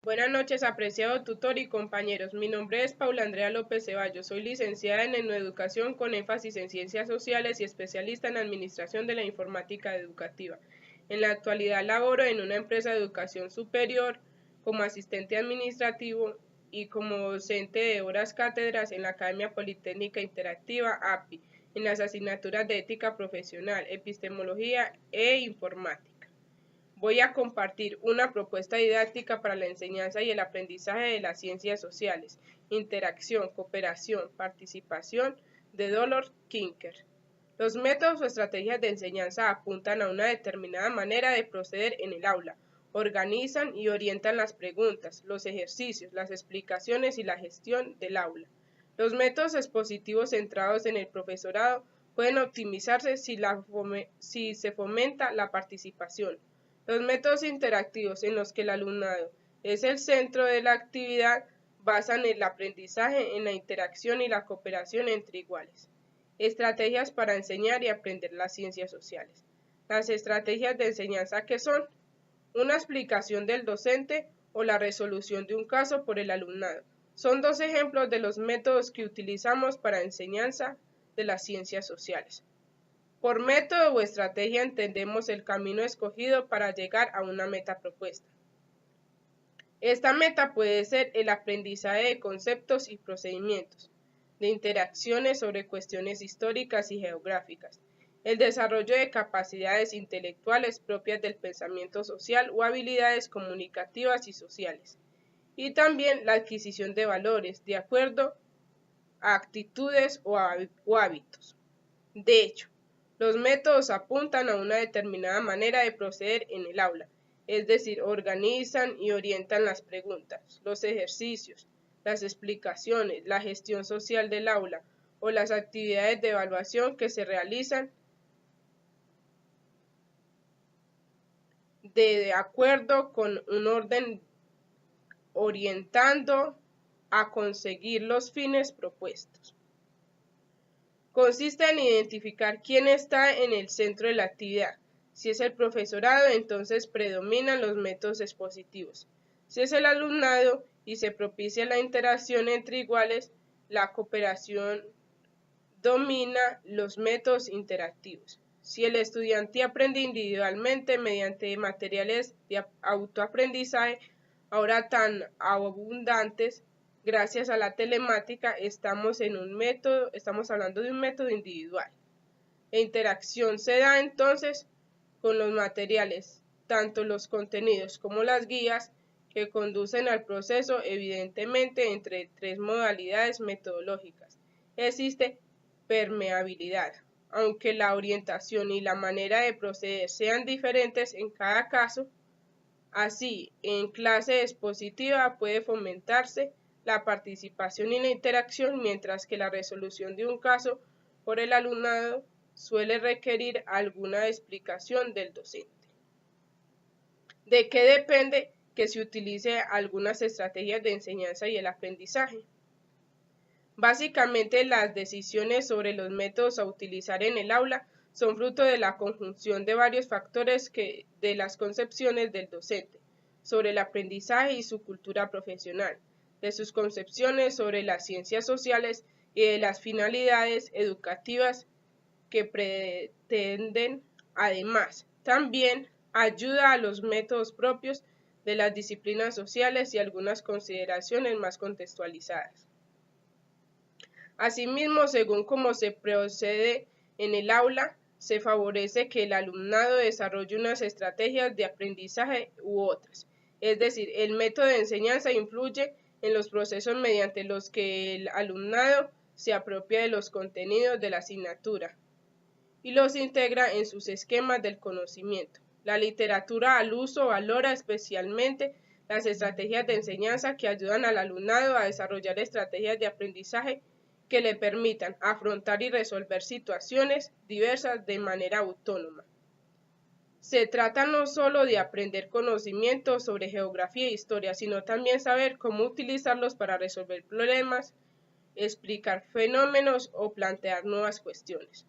Buenas noches, apreciado tutor y compañeros. Mi nombre es Paula Andrea López Ceballos. Soy licenciada en Educación con énfasis en Ciencias Sociales y especialista en Administración de la Informática Educativa. En la actualidad laboro en una empresa de educación superior como asistente administrativo y como docente de horas cátedras en la Academia Politécnica Interactiva API, en las asignaturas de Ética Profesional, Epistemología e Informática. Voy a compartir una propuesta didáctica para la enseñanza y el aprendizaje de las ciencias sociales, interacción, cooperación, participación, de Dolores Kinker. Los métodos o estrategias de enseñanza apuntan a una determinada manera de proceder en el aula, organizan y orientan las preguntas, los ejercicios, las explicaciones y la gestión del aula. Los métodos expositivos centrados en el profesorado pueden optimizarse si se fomenta la participación. Los métodos interactivos en los que el alumnado es el centro de la actividad basan el aprendizaje en la interacción y la cooperación entre iguales. Estrategias para enseñar y aprender las ciencias sociales. Las estrategias de enseñanza que son una explicación del docente o la resolución de un caso por el alumnado. Son dos ejemplos de los métodos que utilizamos para enseñanza de las ciencias sociales. Por método o estrategia entendemos el camino escogido para llegar a una meta propuesta. Esta meta puede ser el aprendizaje de conceptos y procedimientos, de interacciones sobre cuestiones históricas y geográficas, el desarrollo de capacidades intelectuales propias del pensamiento social o habilidades comunicativas y sociales, y también la adquisición de valores de acuerdo a actitudes o hábitos. De hecho, los métodos apuntan a una determinada manera de proceder en el aula, es decir, organizan y orientan las preguntas, los ejercicios, las explicaciones, la gestión social del aula o las actividades de evaluación que se realizan de acuerdo con un orden orientando a conseguir los fines propuestos. Consiste en identificar quién está en el centro de la actividad. Si es el profesorado, entonces predominan los métodos expositivos. Si es el alumnado y se propicia la interacción entre iguales, la cooperación domina los métodos interactivos. Si el estudiante aprende individualmente mediante materiales de autoaprendizaje, ahora tan abundantes, gracias a la telemática, estamos hablando de un método individual. La interacción se da entonces con los materiales, tanto los contenidos como las guías que conducen al proceso, evidentemente entre tres modalidades metodológicas. Existe permeabilidad, aunque la orientación y la manera de proceder sean diferentes en cada caso. Así, en clase expositiva puede fomentarse la participación y la interacción, mientras que la resolución de un caso por el alumnado suele requerir alguna explicación del docente. ¿De qué depende que se utilice algunas estrategias de enseñanza y el aprendizaje? Básicamente, las decisiones sobre los métodos a utilizar en el aula son fruto de la conjunción de varios factores de las concepciones del docente sobre el aprendizaje y su cultura profesional, de sus concepciones sobre las ciencias sociales y de las finalidades educativas que pretenden. Además, también ayuda a los métodos propios de las disciplinas sociales y algunas consideraciones más contextualizadas. Asimismo, según cómo se procede en el aula, se favorece que el alumnado desarrolle unas estrategias de aprendizaje u otras. Es decir, el método de enseñanza influye en los procesos mediante los que el alumnado se apropia de los contenidos de la asignatura y los integra en sus esquemas del conocimiento. La literatura al uso valora especialmente las estrategias de enseñanza que ayudan al alumnado a desarrollar estrategias de aprendizaje que le permitan afrontar y resolver situaciones diversas de manera autónoma. Se trata no solo de aprender conocimientos sobre geografía e historia, sino también saber cómo utilizarlos para resolver problemas, explicar fenómenos o plantear nuevas cuestiones.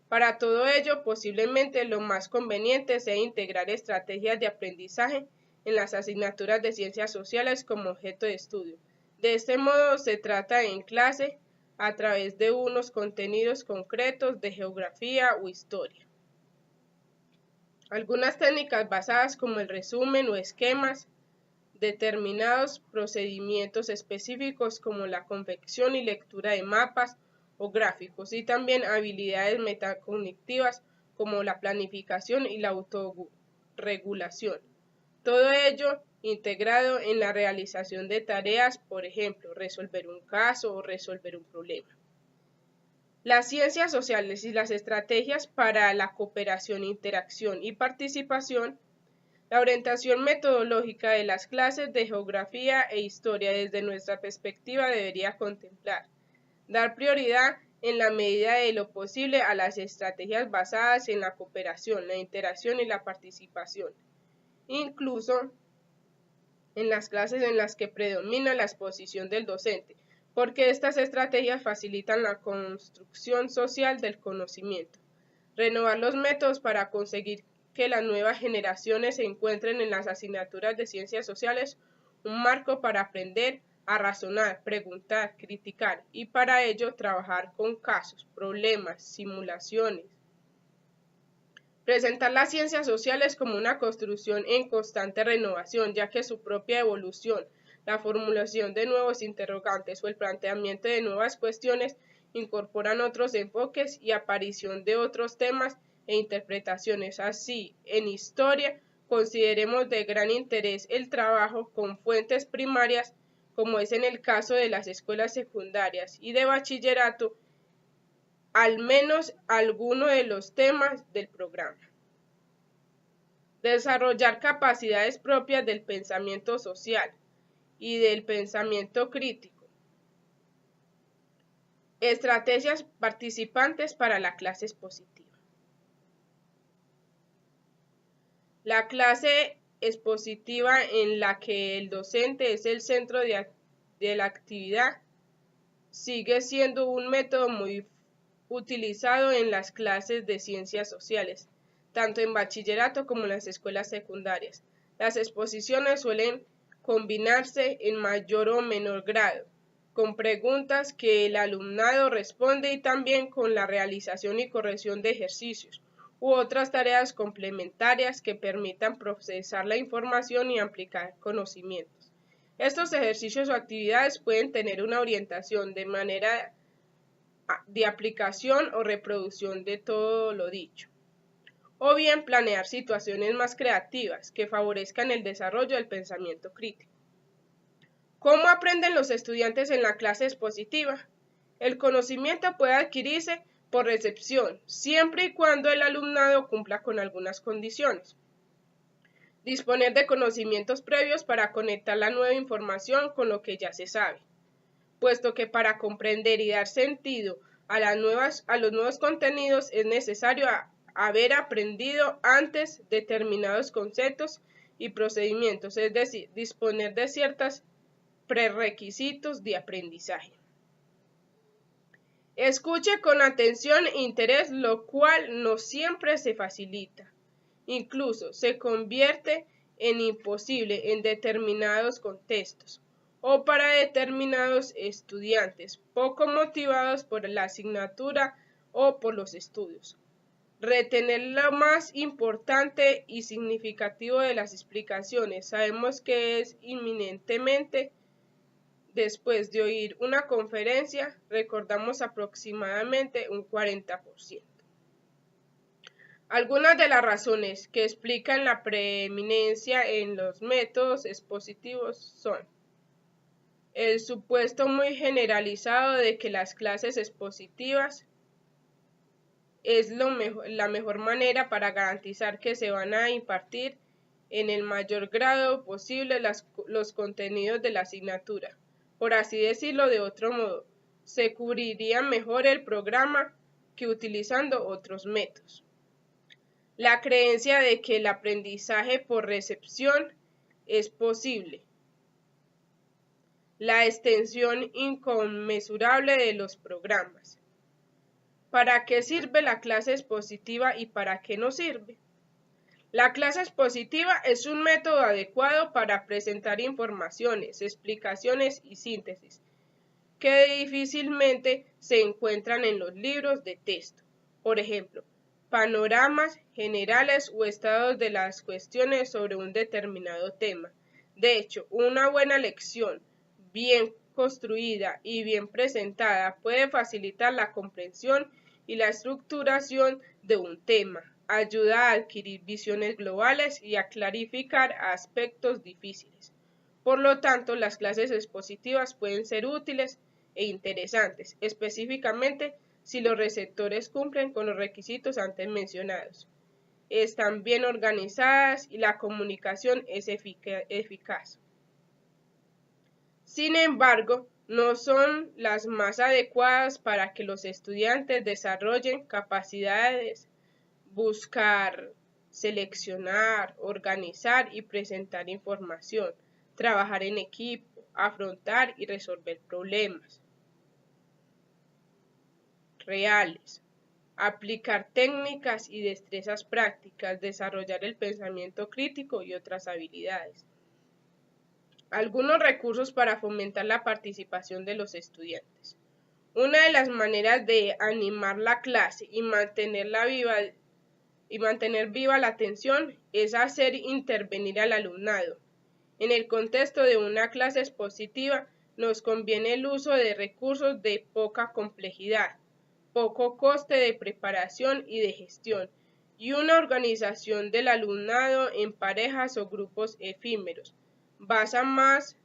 Para todo ello, posiblemente lo más conveniente sea integrar estrategias de aprendizaje en las asignaturas de ciencias sociales como objeto de estudio. De este modo se trata en clase a través de unos contenidos concretos de geografía o historia. Algunas técnicas basadas como el resumen o esquemas, determinados procedimientos específicos como la confección y lectura de mapas o gráficos, y también habilidades metacognitivas como la planificación y la autorregulación. Todo ello integrado en la realización de tareas, por ejemplo, resolver un caso o resolver un problema. Las ciencias sociales y las estrategias para la cooperación, interacción y participación. La orientación metodológica de las clases de geografía e historia desde nuestra perspectiva debería contemplar dar prioridad en la medida de lo posible a las estrategias basadas en la cooperación, la interacción y la participación, incluso en las clases en las que predomina la exposición del docente, porque estas estrategias facilitan la construcción social del conocimiento. Renovar los métodos para conseguir que las nuevas generaciones encuentren en las asignaturas de ciencias sociales un marco para aprender a razonar, preguntar, criticar y para ello trabajar con casos, problemas, simulaciones. Presentar las ciencias sociales como una construcción en constante renovación, ya que su propia evolución, la formulación de nuevos interrogantes o el planteamiento de nuevas cuestiones incorporan otros enfoques y aparición de otros temas e interpretaciones. Así, en historia, consideremos de gran interés el trabajo con fuentes primarias, como es en el caso de las escuelas secundarias y de bachillerato, al menos alguno de los temas del programa. Desarrollar capacidades propias del pensamiento social y del pensamiento crítico. Estrategias participantes para la clase expositiva. La clase expositiva en la que el docente es el centro de la actividad sigue siendo un método muy utilizado en las clases de ciencias sociales, tanto en bachillerato como en las escuelas secundarias. Las exposiciones suelen combinarse en mayor o menor grado con preguntas que el alumnado responde y también con la realización y corrección de ejercicios u otras tareas complementarias que permitan procesar la información y aplicar conocimientos. Estos ejercicios o actividades pueden tener una orientación de manera de aplicación o reproducción de todo lo dicho, o bien planear situaciones más creativas que favorezcan el desarrollo del pensamiento crítico. ¿Cómo aprenden los estudiantes en la clase expositiva? El conocimiento puede adquirirse por recepción, siempre y cuando el alumnado cumpla con algunas condiciones. Disponer de conocimientos previos para conectar la nueva información con lo que ya se sabe, puesto que para comprender y dar sentido a los nuevos contenidos es necesario haber aprendido antes determinados conceptos y procedimientos, es decir, disponer de ciertos prerequisitos de aprendizaje. Escuche con atención e interés, lo cual no siempre se facilita. Incluso se convierte en imposible en determinados contextos o para determinados estudiantes poco motivados por la asignatura o por los estudios. Retener lo más importante y significativo de las explicaciones. Sabemos que es inminentemente después de oír una conferencia, recordamos aproximadamente un 40%. Algunas de las razones que explican la preeminencia en los métodos expositivos son el supuesto muy generalizado de que las clases expositivas es la mejor manera para garantizar que se van a impartir en el mayor grado posible los contenidos de la asignatura. Por así decirlo de otro modo, se cubriría mejor el programa que utilizando otros métodos. La creencia de que el aprendizaje por recepción es posible. La extensión inconmensurable de los programas. ¿Para qué sirve la clase expositiva y para qué no sirve? La clase expositiva es un método adecuado para presentar informaciones, explicaciones y síntesis que difícilmente se encuentran en los libros de texto. Por ejemplo, panoramas generales o estados de las cuestiones sobre un determinado tema. De hecho, una buena lección, bien construida y bien presentada, puede facilitar la comprensión y la estructuración de un tema, ayuda a adquirir visiones globales y a clarificar aspectos difíciles. Por lo tanto, las clases expositivas pueden ser útiles e interesantes, específicamente si los receptores cumplen con los requisitos antes mencionados, están bien organizadas y la comunicación es eficaz. Sin embargo, no son las más adecuadas para que los estudiantes desarrollen capacidades, buscar, seleccionar, organizar y presentar información, trabajar en equipo, afrontar y resolver problemas reales, aplicar técnicas y destrezas prácticas, desarrollar el pensamiento crítico y otras habilidades. Algunos recursos para fomentar la participación de los estudiantes. Una de las maneras de animar la clase y mantener viva la atención es hacer intervenir al alumnado. En el contexto de una clase expositiva, nos conviene el uso de recursos de poca complejidad, poco coste de preparación y de gestión, y una organización del alumnado en parejas o grupos efímeros. Basa más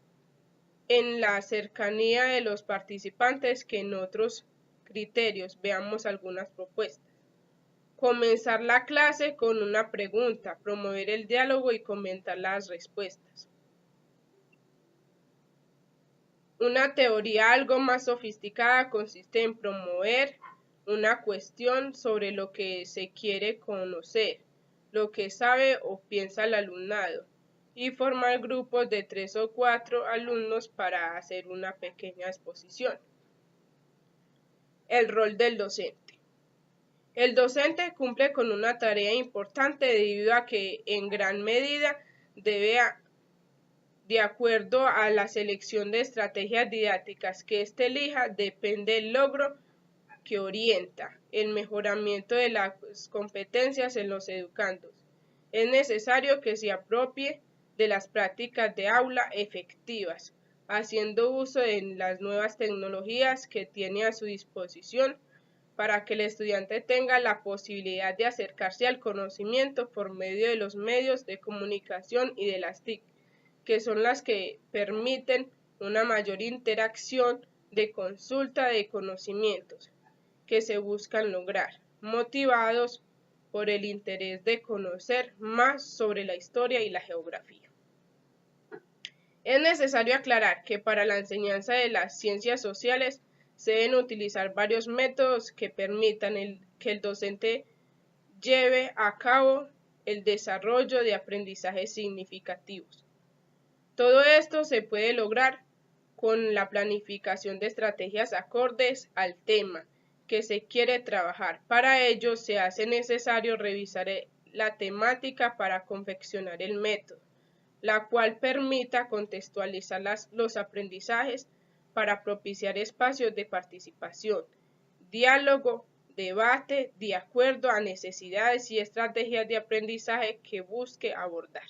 en la cercanía de los participantes que en otros criterios. Veamos algunas propuestas. Comenzar la clase con una pregunta, promover el diálogo y comentar las respuestas. Una teoría algo más sofisticada consiste en promover una cuestión sobre lo que se quiere conocer, lo que sabe o piensa el alumnado, y formar grupos de 3 o 4 alumnos para hacer una pequeña exposición. El rol del docente. El docente cumple con una tarea importante debido a que en gran medida debe, de acuerdo a la selección de estrategias didácticas que éste elija, depende el logro que orienta el mejoramiento de las competencias en los educandos. Es necesario que se apropie de las prácticas de aula efectivas, haciendo uso de las nuevas tecnologías que tiene a su disposición para que el estudiante tenga la posibilidad de acercarse al conocimiento por medio de los medios de comunicación y de las TIC, que son las que permiten una mayor interacción de consulta de conocimientos que se buscan lograr, motivados por el interés de conocer más sobre la historia y la geografía. Es necesario aclarar que para la enseñanza de las ciencias sociales se deben utilizar varios métodos que permitan que el docente lleve a cabo el desarrollo de aprendizajes significativos. Todo esto se puede lograr con la planificación de estrategias acordes al tema que se quiere trabajar. Para ello se hace necesario revisar la temática para confeccionar el método, la cual permita contextualizar los aprendizajes para propiciar espacios de participación, diálogo, debate, de acuerdo a necesidades y estrategias de aprendizaje que busque abordar.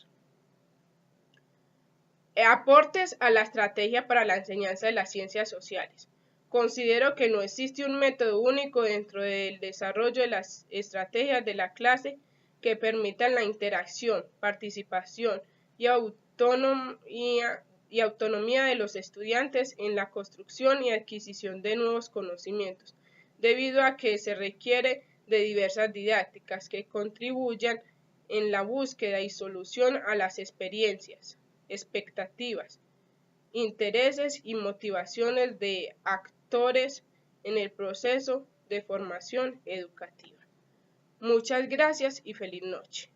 Aportes a la estrategia para la enseñanza de las ciencias sociales. Considero que no existe un método único dentro del desarrollo de las estrategias de la clase que permitan la interacción, participación y autonomía de los estudiantes en la construcción y adquisición de nuevos conocimientos, debido a que se requiere de diversas didácticas que contribuyan en la búsqueda y solución a las experiencias, expectativas, intereses y motivaciones de actores en el proceso de formación educativa. Muchas gracias y feliz noche.